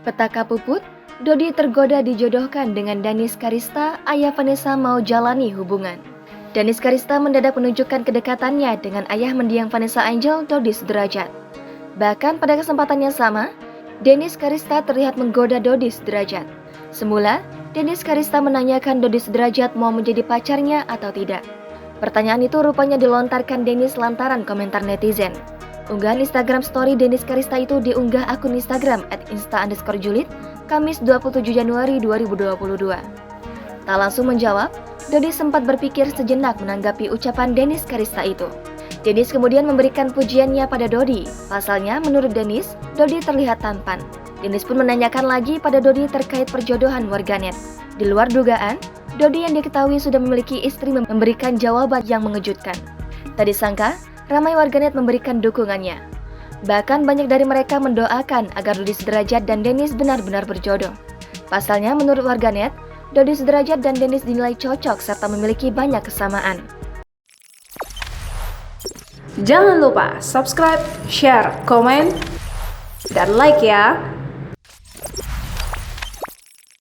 Petaka puput, Dodi tergoda dijodohkan dengan Danis Karista, ayah Vanessa mau jalani hubungan. Danis Karista mendadak menunjukkan kedekatannya dengan ayah mendiang Vanessa Angel, Dodi Sudrajat. Bahkan pada kesempatan yang sama, Danis Karista terlihat menggoda Dodi Sudrajat. Semula, Danis Karista menanyakan Dodi Sudrajat mau menjadi pacarnya atau tidak. Pertanyaan itu rupanya dilontarkan Danis lantaran komentar netizen. Unggahan Instagram story Danis Karista itu diunggah akun Instagram @insta_julid, Kamis 27 Januari 2022. Tak langsung menjawab, Dodi sempat berpikir sejenak menanggapi ucapan Danis Karista itu. Danis kemudian memberikan pujiannya pada Dodi. Pasalnya, menurut Danis, Dodi terlihat tampan. Danis pun menanyakan lagi pada Dodi terkait perjodohan warganet. Di luar dugaan, Dodi yang diketahui sudah memiliki istri memberikan jawaban yang mengejutkan. Tak disangka, ramai warganet memberikan dukungannya. Bahkan banyak dari mereka mendoakan agar Dodi Sudrajat dan Danis benar-benar berjodoh. Pasalnya, menurut warganet, Dodi Sudrajat dan Danis dinilai cocok serta memiliki banyak kesamaan. Jangan lupa subscribe, share, komen, dan like ya!